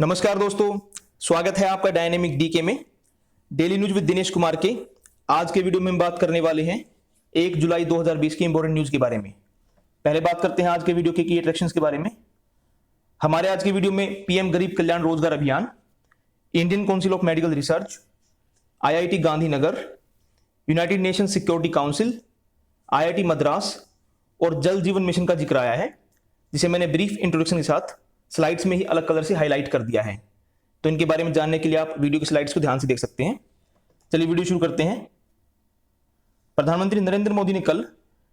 नमस्कार दोस्तों, स्वागत है आपका डायनेमिक डीके में daily news with Dinesh Kumar के। आज के वीडियो में हम बात करने वाले हैं 1 जुलाई 2020 की इंपॉर्टेंट न्यूज के बारे में। पहले बात करते हैं आज के वीडियो के की अट्रैक्शंस के बारे में। हमारे आज के वीडियो में पीएम गरीब कल्याण रोजगार अभियान, Indian Council of Medical research, IIT Gandhinagar, United nation security council, IIT Madras और जल जीवन मिशन का जिक्र आया है, जिसे मैंने ब्रीफ इंट्रोडक्शन के साथ स्लाइड्स में ही अलग कलर से हाईलाइट कर दिया है। तो इनके बारे में जानने के लिए आप वीडियो की स्लाइड्स को ध्यान से देख सकते हैं। चलिए वीडियो शुरू करते हैं। प्रधानमंत्री नरेंद्र मोदी ने कल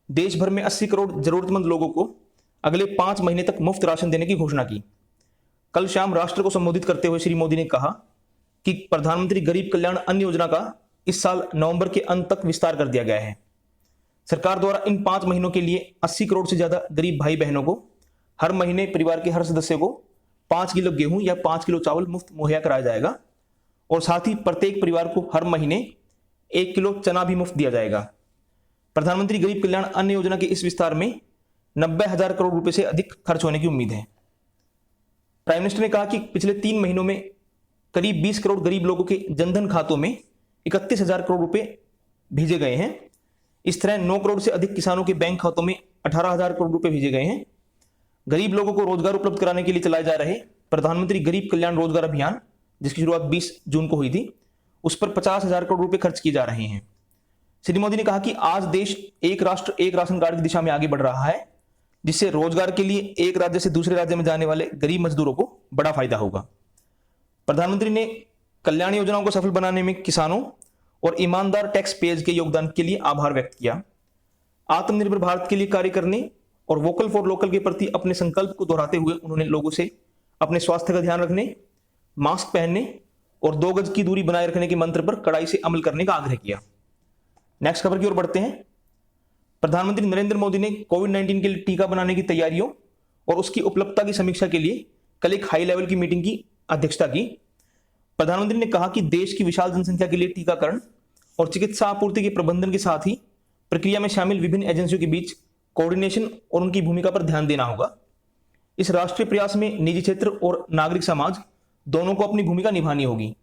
देश भर में 80 करोड़ जरूरतमंद लोगों को अगले 5 महीने तक मुफ्त राशन देने की घोषणा की। कल शाम राष्ट्र को संबोधित करते हुए श्री मोदी ने कहा कि प्रधानमंत्री गरीब कल्याण अन्न योजना का इस साल नवंबर के अंत तक विस्तार कर दिया गया है। सरकार द्वारा इन 5 महीनों के लिए 80 करोड़ से ज्यादा गरीब भाई बहनों को हर महीने परिवार के हर सदस्य को 5 किलो गेहूं या 5 किलो चावल मुफ्त मुहैया कराया जाएगा और साथ ही प्रत्येक परिवार को हर महीने 1 किलो चना भी मुफ्त दिया जाएगा। प्रधानमंत्री गरीब कल्याण अन्न योजना के इस विस्तार में 90,000 करोड़ रुपए से अधिक खर्च होने की उम्मीद है। प्राइम मिनिस्टर ने कहा कि पिछले 3 महीनों में करीब 20 करोड़ गरीब लोगों के जनधन खातों में 31,000 करोड़ रुपए भेजे गए हैं। इस तरह 9 करोड़ से अधिक किसानों के बैंक खातों में 18,000 करोड़ रुपए भेजे गए हैं। गरीब लोगों को रोजगार उपलब्ध कराने के लिए चलाए जा रहे प्रधानमंत्री गरीब कल्याण रोजगार अभियान, जिसकी शुरुआत 20 जून को हुई थी, उस पर 50,000 करोड़ रुपए खर्च किए जा रहे हैं। श्री मोदी ने कहा कि आज देश एक राष्ट्र एक राशन कार्ड की दिशा में आगे बढ़ रहा है, जिससे रोजगार के लिए एक राज्य से दूसरे राज्य में जाने वाले गरीब मजदूरों को बड़ा फायदा होगा। प्रधानमंत्री ने कल्याण योजनाओं को सफल बनाने में किसानों और ईमानदार टैक्स पेयर्स के योगदान के लिए आभार व्यक्त किया। आत्मनिर्भर भारत के लिए कार्य करने और वोकल फॉर लोकल के प्रति अपने संकल्प को दोहराते हुए उन्होंने लोगों से अपने स्वास्थ्य का ध्यान रखने, मास्क पहनने और 2 गज की दूरी बनाए रखने के मंत्र पर कड़ाई से अमल करने का आग्रह किया। नेक्स्ट खबर की ओर बढ़ते हैं। प्रधानमंत्री नरेंद्र मोदी ने कोविड-19 के लिए टीका बनाने की तैयारियों और उसकी उपलब्धता की समीक्षा के लिए कल एक हाई लेवल की मीटिंग की अध्यक्षता की। प्रधानमंत्री ने कहा कि देश की विशाल जनसंख्या के लिए टीकाकरण और चिकित्सा आपूर्ति के प्रबंधन के साथ ही प्रक्रिया में शामिल विभिन्न एजेंसियों के बीच कोऑर्डिनेशन और उनकी भूमिका पर ध्यान देना होगा। इस राष्ट्रीय प्रयास में निजी क्षेत्र और नागरिक समाज दोनों को अपनी भूमिका निभानी होगी।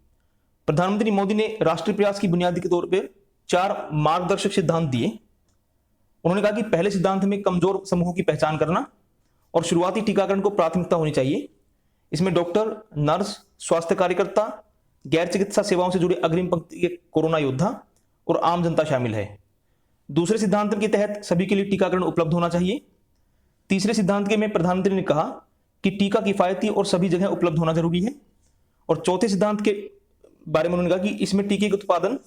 प्रधानमंत्री मोदी ने राष्ट्रीय प्रयास की बुनियादी के तौर पर 4 मार्गदर्शक सिद्धांत दिए। उन्होंने कहा कि पहले सिद्धांत में कमजोर समूहों की पहचान करना और शुरुआती टीकाकरण को प्राथमिकता होनी चाहिए। इसमें डॉक्टर, नर्स, स्वास्थ्य कार्यकर्ता, गैर चिकित्सा सेवाओं से जुड़े अग्रिम पंक्ति के कोरोना योद्धा और आम जनता शामिल है। दूसरे सिद्धांत के तहत सभी के लिए टीकाकरण उपलब्ध होना चाहिए। तीसरे सिद्धांत के में प्रधानमंत्री ने कहा कि टीका किफायती और सभी जगह उपलब्ध होना जरूरी है। और चौथे सिद्धांत के बारे में उन्होंने कहा कि इसमें टीके के उत्पादन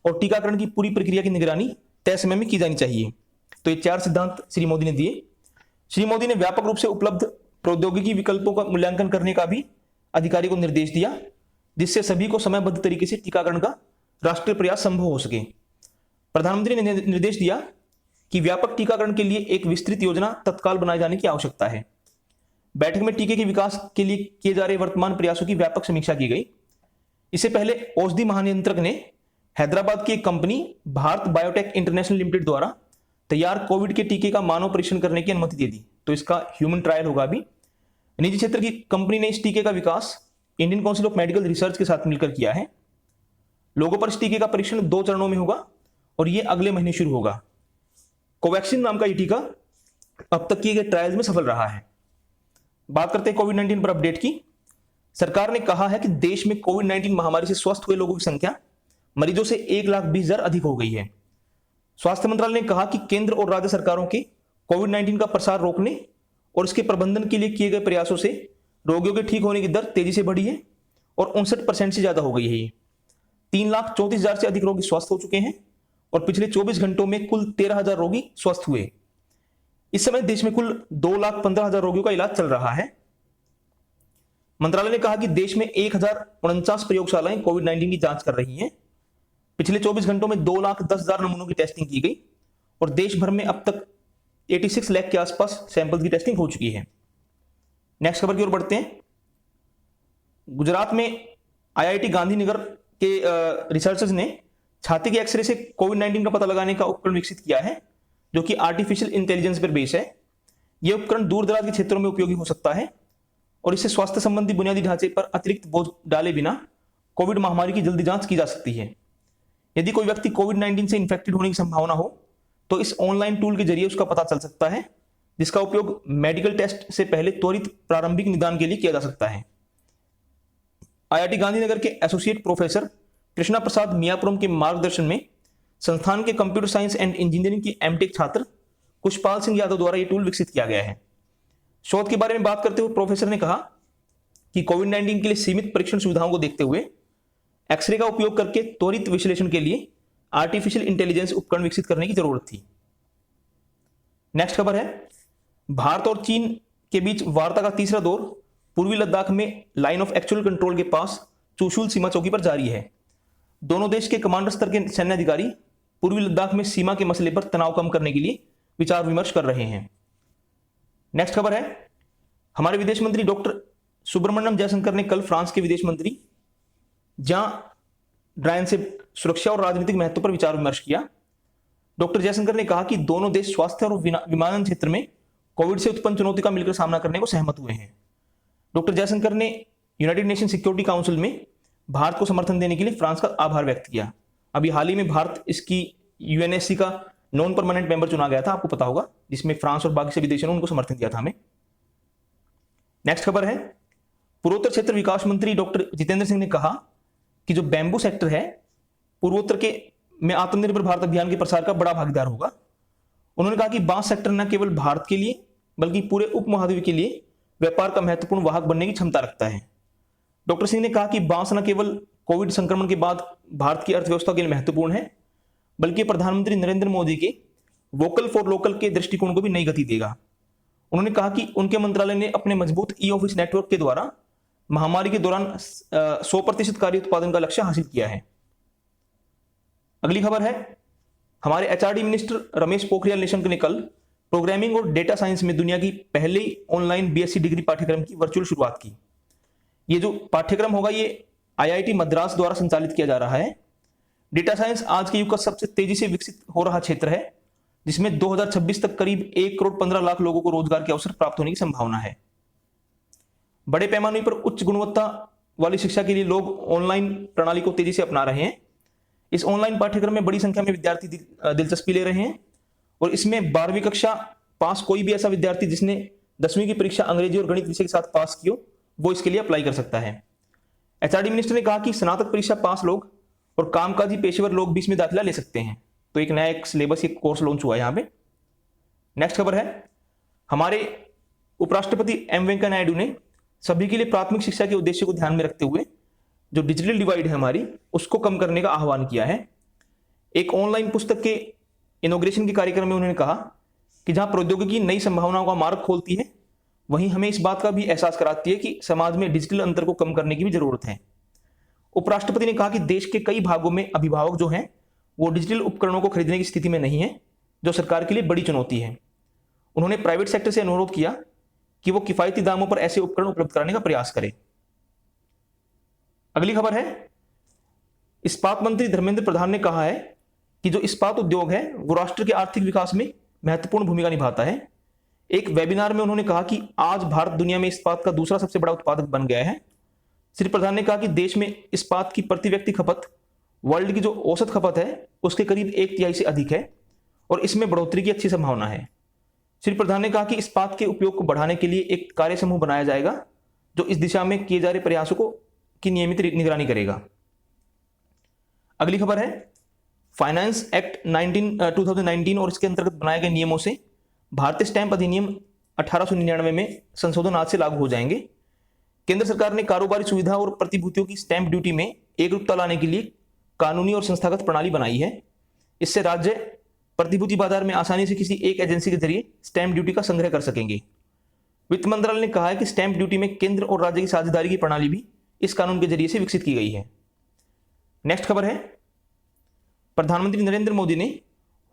और टीकाकरण की पूरी प्रक्रिया की निगरानी तय समय में की जानी चाहिए। तो ये 4 सिद्धांत श्री मोदी ने दिए। श्री मोदी ने व्यापक रूप से उपलब्ध प्रौद्योगिकी विकल्पों का मूल्यांकन करने का भी अधिकारी को निर्देश दिया, जिससे सभी को समयबद्ध तरीके से टीकाकरण का राष्ट्रीय प्रयास संभव हो सके। प्रधानमंत्री ने निर्देश दिया कि व्यापक टीकाकरण के लिए एक विस्तृत योजना तत्काल बनाए जाने की आवश्यकता है। बैठक में टीके के विकास के लिए किए जा रहे वर्तमान प्रयासों की व्यापक समीक्षा की गई। इससे पहले औषधि महानियंत्रक ने हैदराबाद की एक company Bharat biotech international limited द्वारा तैयार कोविड के टीके का मानव परीक्षण करने की अनुमति दे दी। तो इसका ह्यूमन ट्रायल होगा अभी। निजी क्षेत्र की कंपनी ने इस टीके का विकास Indian Council of Medical Research के साथ मिलकर किया है। लोगों पर इस टीके का परीक्षण 2 चरणों में होगा और यह अगले महीने शुरू होगा। कोवैक्सीन नाम का यह टीका अब तक किए गए ट्रायल्स में सफल रहा है। बात करते हैं कोविड-19 पर अपडेट की। सरकार ने कहा है कि देश में कोविड-19 महामारी से स्वस्थ हुए लोगों की संख्या मरीजों से 1,20,000 अधिक हो गई है। स्वास्थ्य मंत्रालय ने कहा कि केंद्र और राज्य सरकारों के कोविड-19 का प्रसार रोकने और इसके प्रबंधन के लिए किए गए प्रयासों से रोगियों के ठीक होने की दर तेजी से बढ़ी है और 59% से ज्यादा हो गई है। 3,34,000 से अधिक रोगी स्वस्थ हो चुके हैं और पिछले 24 घंटों में कुल 13,000 रोगी स्वस्थ हुए। इस समय देश में कुल 2,15,000 रोगियों का इलाज चल रहा है। मंत्रालय ने कहा कि देश में 1,049 प्रयोगशालाएं कोविड-19 की जांच कर रही हैं। पिछले 24 घंटों में 2,10,000 नमूनों की टेस्टिंग की गई और देश भर में अब तक 86 लाख के आसपास सैंपल की टेस्टिंग हो चुकी है। नेक्स्ट खबर की ओर बढ़ते हैं। गुजरात में आईआईटी गांधीनगर के रिसर्चर्स ने छाती के एक्सरे से कोविड-19 का पता लगाने का उपकरण विकसित किया है, जो कि आर्टिफिशियल इंटेलिजेंस पर बेस है। यह उपकरण दूर दराज के क्षेत्रों में उपयोगी हो सकता है और इससे स्वास्थ्य संबंधी बुनियादी ढांचे पर अतिरिक्त बोझ डाले बिना कोविड महामारी की जल्दी जांच की जा सकती है। यदि कोई व्यक्ति कोविड-19 से इन्फेक्टेड होने की संभावना हो तो इस ऑनलाइन टूल के जरिए उसका पता चल सकता है, जिसका उपयोग मेडिकल टेस्ट से पहले त्वरित प्रारंभिक निदान के लिए किया जा सकता है। आईआईटी गांधीनगर के एसोसिएट प्रोफेसर कृष्णा प्रसाद मियापुरम के मार्गदर्शन में संस्थान के कंप्यूटर साइंस एंड इंजीनियरिंग की एमटेक छात्र कुशपाल सिंह यादव द्वारा यह टूल विकसित किया गया है। शोध के बारे में बात करते हुए प्रोफेसर ने कहा कि कोविड-19 के लिए सीमित परीक्षण सुविधाओं को देखते हुए एक्सरे का उपयोग करके त्वरित विश्लेषण के लिए आर्टिफिशियल इंटेलिजेंस उपकरण विकसित करने की जरूरत थी। नेक्स्ट खबर है, भारत और चीन के बीच वार्ता का तीसरा दौर पूर्वी लद्दाख में लाइन ऑफ एक्चुअल कंट्रोल के पास चुशुल सीमा चौकी पर जारी है। दोनों देश के कमांडर स्तर के सैन्य अधिकारी पूर्वी लद्दाख में सीमा के मसले पर तनाव कम करने के लिए विचार विमर्श कर रहे हैं। नेक्स्ट खबर है, हमारे विदेश मंत्री डॉक्टर सुब्रमण्यम जयशंकर ने कल फ्रांस के विदेश मंत्री जॉन ड्रायन से सुरक्षा और राजनीतिक महत्व पर विचार विमर्श किया। डॉक्टर जयशंकर ने कहा कि दोनों देश स्वास्थ्य और विमानन क्षेत्र में कोविड से उत्पन्न चुनौती का मिलकर सामना करने को सहमत हुए हैं। डॉक्टर जयशंकर ने यूनाइटेड नेशन सिक्योरिटी काउंसिल में भारत को समर्थन देने के लिए फ्रांस का आभार व्यक्त किया। अभी हाल ही में भारत इसकी यूएनएससी का नॉन परमानेंट मेंबर चुना गया था, आपको पता होगा, जिसमें फ्रांस और बाकी सभी देशों ने उनको समर्थन दिया था हमें। नेक्स्ट खबर है, पूर्वोत्तर क्षेत्र विकास मंत्री डॉक्टर जितेंद्र सिंह ने कहा कि जो बैम्बू सेक्टर है पूर्वोत्तर के में आत्मनिर्भर भारत अभियान के प्रसार का बड़ा भागीदार होगा। उन्होंने कहा कि बांस सेक्टर न केवल भारत के लिए बल्कि पूरे उपमहाद्वीप के लिए व्यापार का महत्वपूर्ण वाहक बनने की क्षमता रखता है। डॉक्टर सिंह ने कहा कि बांस न केवल कोविड संक्रमण के बाद भारत की अर्थव्यवस्था के लिए महत्वपूर्ण है, बल्कि प्रधानमंत्री नरेंद्र मोदी के वोकल फॉर लोकल के दृष्टिकोण को भी नई गति देगा। उन्होंने कहा कि उनके मंत्रालय ने अपने मजबूत ई ऑफिस नेटवर्क के द्वारा महामारी के दौरान 100% कार्य उत्पादन का लक्ष्य हासिल किया है। अगली खबर है, हमारे एचआरडी मिनिस्टर रमेश पोखरियाल निशंक ने कल प्रोग्रामिंग और डेटा साइंस में दुनिया की पहली ऑनलाइन बीएससी डिग्री पाठ्यक्रम की वर्चुअल शुरुआत की। ये जो पाठ्यक्रम होगा ये आईआईटी मद्रास द्वारा संचालित किया जा रहा है। डेटा साइंस आज के युग का सबसे तेजी से विकसित हो रहा क्षेत्र है, जिसमें 2026 तक करीब 1,15,00,000 लोगों को रोजगार के अवसर प्राप्त होने की संभावना है। बड़े पैमाने पर उच्च गुणवत्ता वाली शिक्षा के लिए लोग ऑनलाइन प्रणाली को तेजी से अपना रहे हैं। इस ऑनलाइन पाठ्यक्रम में बड़ी संख्या में विद्यार्थी दिलचस्पी ले रहे हैं और इसमें 12वीं कक्षा पास कोई भी ऐसा विद्यार्थी जिसने 10वीं की परीक्षा अंग्रेजी और गणित विषय के साथ पास की हो, वो इसके लिए अप्लाई कर सकता है। एचआरडी मिनिस्टर ने कहा कि स्नातक परीक्षा पास लोग और कामकाजी पेशेवर लोग भी इसमें दाखिला ले सकते हैं। तो एक नया सिलेबस, एक कोर्स लॉन्च हुआ है यहाँ पे। नेक्स्ट खबर है, हमारे उपराष्ट्रपति एम वेंकैया नायडू ने सभी के लिए प्राथमिक शिक्षा के उद्देश्य को ध्यान में रखते हुए जो डिजिटल डिवाइड है हमारी, उसको कम करने का आह्वान किया है। एक ऑनलाइन पुस्तक के इनॉग्रेशन के कार्यक्रम में उन्होंने कहा कि जहां प्रौद्योगिकी नई संभावनाओं का मार्ग खोलती है, वहीं हमें इस बात का भी एहसास कराती है कि समाज में डिजिटल अंतर को कम करने की भी जरूरत है। उपराष्ट्रपति ने कहा कि देश के कई भागों में अभिभावक जो हैं वो डिजिटल उपकरणों को खरीदने की स्थिति में नहीं है, जो सरकार के लिए बड़ी चुनौती है। उन्होंने प्राइवेट सेक्टर से अनुरोध किया कि वो किफायती दामों पर ऐसे उपकरण उपलब्ध कराने का प्रयास करे। अगली खबर है, इस्पात मंत्री धर्मेंद्र प्रधान ने कहा है कि जो इस्पात उद्योग है वो राष्ट्र के आर्थिक विकास में महत्वपूर्ण भूमिका निभाता है। एक वेबिनार में उन्होंने कहा कि आज भारत दुनिया में इस्पात का दूसरा सबसे बड़ा उत्पादक बन गया है। श्री प्रधान ने कहा कि देश में इस्पात की प्रति व्यक्ति खपत वर्ल्ड की जो औसत खपत है उसके करीब 1/3 से अधिक है और इसमें बढ़ोतरी की अच्छी संभावना है। श्री प्रधान ने कहा कि इस्पात के उपयोग को बढ़ाने के लिए एक कार्य समूह बनाया जाएगा जो इस दिशा में किए जा रहे प्रयासों की नियमित निगरानी करेगा। अगली खबर है, फाइनेंस एक्ट 2019 और इसके अंतर्गत बनाए गए नियमों से भारतीय स्टैंप अधिनियम 1899 में संशोधन आज से लागू हो जाएंगे। केंद्र सरकार ने कारोबारी सुविधा और प्रतिभूतियों की स्टैंप ड्यूटी में एकरूपता लाने के लिए कानूनी और संस्थागत प्रणाली बनाई है। इससे राज्य प्रतिभूति बाजार में आसानी से किसी एक एजेंसी के जरिए स्टैंप ड्यूटी का संग्रह कर सकेंगे। वित्त मंत्रालय ने कहा है कि स्टैंप ड्यूटी में केंद्र और राज्य की साझेदारी की प्रणाली भी इस कानून के जरिए से विकसित की गई है। नेक्स्ट खबर है, प्रधानमंत्री नरेंद्र मोदी ने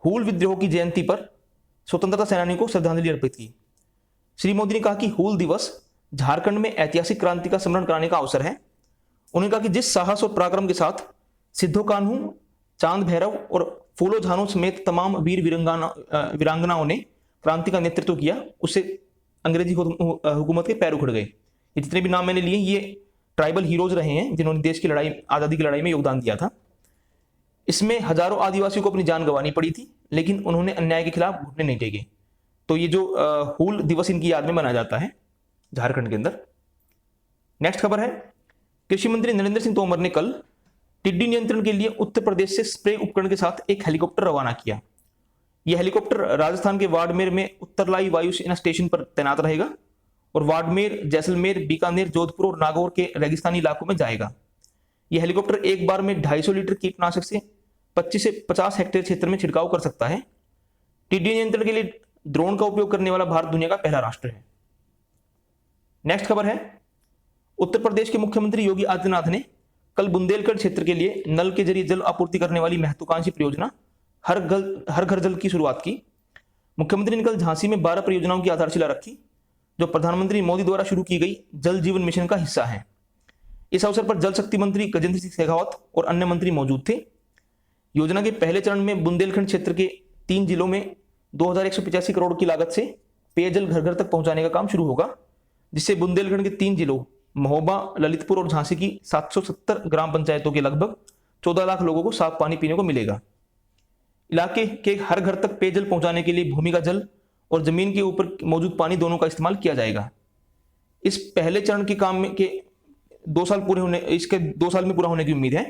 हूल विद्रोह की जयंती पर स्वतंत्रता सेनानियों को श्रद्धांजलि अर्पित की। श्री मोदी ने कहा कि हूल दिवस झारखंड में ऐतिहासिक क्रांति का स्मरण कराने का अवसर है। उन्होंने कहा कि जिस साहस और पराक्रम के साथ सिद्धो कान्हू, चांद भैरव और फूलो झानो समेत तमाम वीर वीरांगनाओं ने क्रांति का नेतृत्व किया, उससे अंग्रेजी हुकूमत के पैर उखड़ गए। ये जितने भी नाम मैंने लिए ये ट्राइबल हीरोज रहे हैं जिन्होंने देश की लड़ाई, आज़ादी की लड़ाई में योगदान दिया था। इसमें हजारों आदिवासियों को अपनी जान गंवानी पड़ी थी, लेकिन उन्होंने अन्याय के खिलाफ घुटने नहीं टेके। तो ये जो हूल दिवस इनकी याद में मनाया जाता है झारखंड के अंदर। नेक्स्ट खबर है, कृषि मंत्री नरेंद्र सिंह तोमर ने कल टिड्डी नियंत्रण के लिए उत्तर प्रदेश से स्प्रे उपकरण के साथ एक हेलीकॉप्टर रवाना किया। यह हेलीकॉप्टर राजस्थान के बाड़मेर में उत्तरलाई वायुसेना स्टेशन पर तैनात रहेगा और बाड़मेर, जैसलमेर, बीकानेर, जोधपुर और नागौर के रेगिस्तानी इलाकों में जाएगा। यह हेलीकॉप्टर एक बार में 250 लीटर कीटनाशक से 25 से 50 हेक्टेयर क्षेत्र में छिड़काव कर सकता है। टिड्डी नियंत्रण के लिए ड्रोन का उपयोग करने वाला भारत दुनिया का पहला राष्ट्र है। नेक्स्ट खबर है, उत्तर प्रदेश के मुख्यमंत्री योगी आदित्यनाथ ने कल बुंदेलखंड क्षेत्र के लिए नल के जरिए जल आपूर्ति करने वाली महत्वाकांक्षी परियोजना हर घर जल की शुरुआत की। मुख्यमंत्री ने कल झांसी में 12 परियोजनाओं की आधारशिला रखी जो प्रधानमंत्री मोदी द्वारा शुरू की गई जल जीवन मिशन का हिस्सा है। इस अवसर पर जल शक्ति मंत्री गजेंद्र सिंह शेखावत और अन्य मंत्री मौजूद थे। योजना के पहले चरण में बुंदेलखंड क्षेत्र के 3 जिलों में 2185 करोड़ की लागत से पेयजल घर घर तक पहुंचाने का काम शुरू होगा, जिससे बुंदेलखंड के 3 जिलों महोबा, ललितपुर और झांसी की 770 ग्राम पंचायतों के लगभग 14 लाख लोगों को साफ पानी पीने को मिलेगा। इलाके के हर घर तक पेयजल पहुंचाने के लिए भूमि का जल और जमीन के ऊपर मौजूद पानी दोनों का इस्तेमाल किया जाएगा। इस पहले चरण के काम में के 2 साल में पूरा होने की उम्मीद है।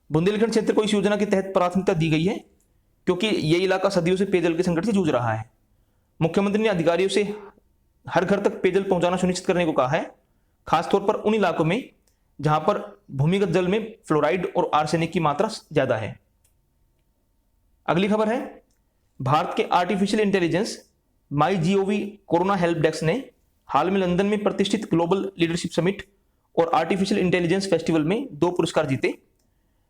बुंदेलखंड क्षेत्र को इस योजना के तहत प्राथमिकता दी गई है क्योंकि यह इलाका सदियों से पेयजल के संकट से जूझ रहा है। मुख्यमंत्री ने अधिकारियों से हर घर तक पेयजल पहुंचाना सुनिश्चित करने को कहा है, खासतौर पर उन इलाकों में जहां पर भूमिगत जल में फ्लोराइड और आर्सेनिक की मात्रा ज्यादा है। अगली खबर है, भारत के artificial intelligence MyGov corona help desk ने हाल में लंदन में प्रतिष्ठित ग्लोबल लीडरशिप समिट और आर्टिफिशियल इंटेलिजेंस फेस्टिवल में 2 पुरस्कार जीते।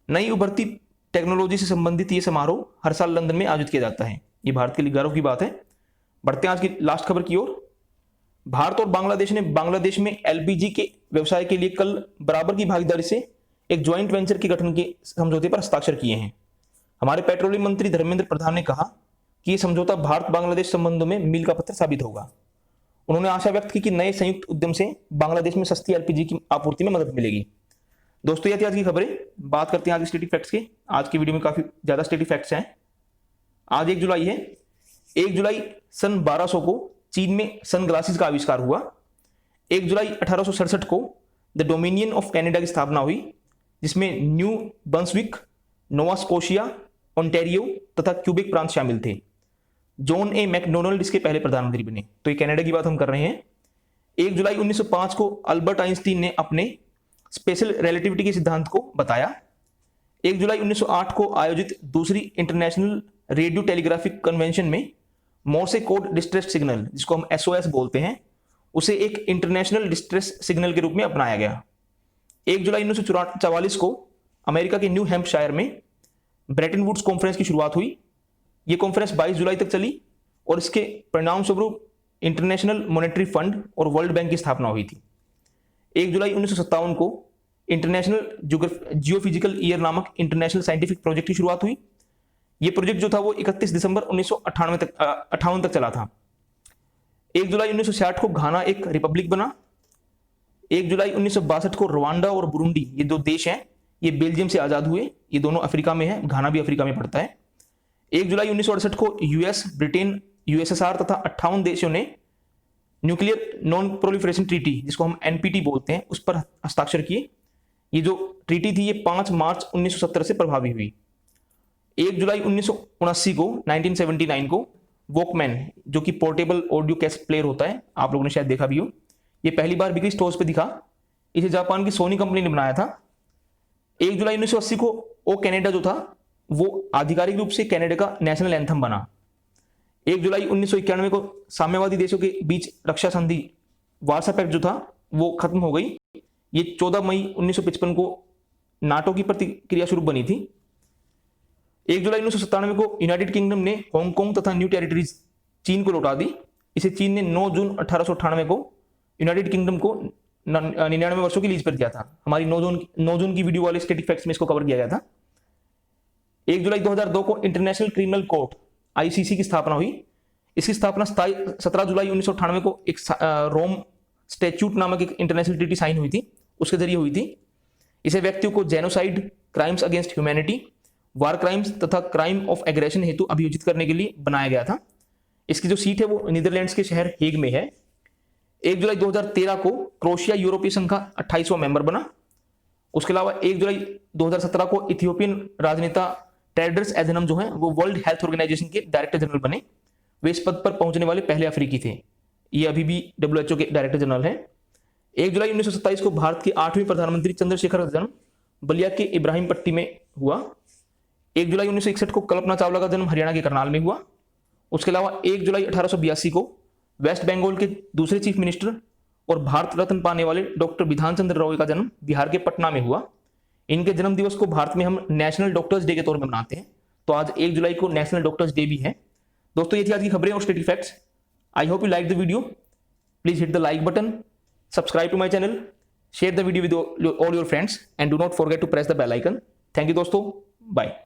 नई उभरती टेक्नोलॉजी से संबंधित ये समारोह हर साल लंदन में आयोजित किया जाता है। ये भारत के लिए गर्व की बात है। बढ़ते हैं आज की लास्ट खबर की ओर। भारत और बांग्लादेश ने बांग्लादेश में LPG के व्यवसाय के लिए कल बराबर की भागीदारी से एक ज्वाइंट वेंचर के गठन के समझौते पर हस्ताक्षर किए हैं। हमारे पेट्रोलियम मंत्री धर्मेंद्र प्रधान ने कहा कि यह समझौता भारत बांग्लादेश संबंधों में मील का पत्थर साबित होगा। उन्होंने आशा व्यक्त की कि नए संयुक्त उद्यम से बांग्लादेश में सस्ती LPG की आपूर्ति में मदद मिलेगी। दोस्तों, ये थी आज की खबरें। बात करते हैं आज स्टैटिक फैक्ट्स के। आज की वीडियो में काफी ज्यादा स्टैटिक फैक्ट्स हैं। आज 1 जुलाई है। 1 जुलाई सन 1200 को चीन में सनग्लासेस का आविष्कार हुआ। 1 जुलाई 1867 को द डोमिनियन ऑफ कनाडा की स्थापना हुई, जिसमें new Brunswick, Nova Scotia, Ontario तथा क्यूबेक प्रांत शामिल थे। जॉन ए मैकडोनाल्ड इसके पहले प्रधानमंत्री बने। तो ये कनाडा की बात हम कर रहे हैं। 1 जुलाई 1905 को अल्बर्ट आइंस्टीन ने अपने स्पेशल रिलेटिविटी के सिद्धांत को बताया। 1 जुलाई 1908 को आयोजित दूसरी इंटरनेशनल रेडियो टेलीग्राफिक कन्वेंशन में मोर्से कोड डिस्ट्रेस सिग्नल, जिसको हम SOS बोलते हैं, उसे एक इंटरनेशनल डिस्ट्रेस सिग्नल के रूप में अपनाया गया। 1 जुलाई 1944 को अमेरिका के न्यू हैम्पशायर में ब्रेटन वुड्स कॉन्फ्रेंस की शुरुआत हुई। यह कॉन्फ्रेंस 22 जुलाई तक चली और इसके परिणाम स्वरूप इंटरनेशनल मॉनेटरी फंड और वर्ल्ड बैंक की स्थापना हुई थी। 1 जुलाई 1957 को इंटरनेशनल जियोफिजिकल ईयर नामक इंटरनेशनल साइंटिफिक प्रोजेक्ट की शुरुआत हुई। यह प्रोजेक्ट जो था वो 31 दिसंबर 1958 तक चला था। 1 जुलाई 1960 को घाना एक रिपब्लिक बना। 1 जुलाई 1962 को रवांडा और बुरुंडी, ये 2 देश हैं, ये बेल्जियम से आजाद हुए। ये दोनों अफ्रीका में है, घाना भी अफ्रीका में पड़ता है। 1 जुलाई 1968 को US, ब्रिटेन, USSR तथा 58 देशों ने न्यूक्लियर नॉन प्रोलिफरेशन ट्रीटी, जिसको हम NPT बोलते हैं, उस पर हस्ताक्षर किए। ये जो ट्रीटी थी ये 5 मार्च 1970 से प्रभावी हुई। 1 जुलाई 1979 को 1979 को वॉकमैन, जो कि पोर्टेबल ऑडियो कैसेट प्लेयर होता है, आप लोगों ने शायद देखा भी हो, ये पहली बार बिक्री स्टोर्स पे दिखा। इसे जापान की सोनी कंपनी ने बनाया था। 1 जुलाई 1980 को ओ कैनेडा जो था वो आधिकारिक रूप से कनाडा का नेशनल एंथम बना। 1 जुलाई 1991 को साम्यवादी देशों के बीच रक्षा संधि वार्सा पैक्ट जो था वो खत्म हो गई। ये 14 मई 1955 को नाटो की प्रतिक्रिया स्वरूप बनी थी। 1 जुलाई 1997 को यूनाइटेड किंगडम ने हांगकांग तथा न्यू टेरिटरीज चीन को लौटा दी। इसे चीन ने 9 जून 1898 को यूनाइटेड किंगडम को 99 वर्षों की लीज पर दिया था। हमारी 9 जून की वीडियो वाले स्टैटिक फैक्ट्स में इसको कवर किया गया था। 1 जुलाई 2002 को इंटरनेशनल क्रिमिनल कोर्ट ICC की स्थापना हुई। इसकी स्थापना 17 जुलाई 1998 को एक रोम स्टैच्यूट नामक एक इंटरनेशनल ट्रीटी साइन हुई थी, उसके जरिए हुई थी। इसे व्यक्तियों को जेनोसाइड, क्राइम्स अगेंस्ट ह्यूमैनिटी, वार क्राइम्स तथा क्राइम ऑफ एग्रेशन हेतु अभियोजित करने के लिए बनाया गया था। इसकी जो सीट है वो नीदरलैंड्स के शहर हेग में है। 1 जुलाई 2013 को क्रोएशिया यूरोपीय संघ का 28वां मेंबर बना। उसके अलावा 1 जुलाई 2017 को इथियोपियन राजनेता टेड्रस एडहनम जो है वो वर्ल्ड हेल्थ ऑर्गेनाइजेशन के डायरेक्टर जनरल बने। वे इस पद पर पहुंचने वाले पहले अफ्रीकी थे। ये अभी भी WHO के डायरेक्टर जनरल हैं। 1 जुलाई 1927 को भारत के 8वें प्रधानमंत्री चंद्रशेखर का जन्म बलिया के इब्राहिम पट्टी में हुआ। 1 जुलाई 1961 को कल्पना चावला का जन्म हरियाणा के करनाल में हुआ। उसके अलावा 1 जुलाई 1882 को वेस्ट बंगाल के दूसरे चीफ मिनिस्टर और भारत रत्न पाने वाले डॉक्टर बिधान चंद्र रॉय का जन्म बिहार के पटना में हुआ। इनके जन्म दिवस को भारत में हम नेशनल डॉक्टर्स डे के तौर पर मनाते हैं, तो आज 1 जुलाई को नेशनल डॉक्टर्स डे भी है। दोस्तों, ये थी आज की खबरें और state facts. I hope you like the video. Please hit the like button, subscribe to my channel, share the video with all your friends and do not forget to press the bell icon. Thank you दोस्तों, bye.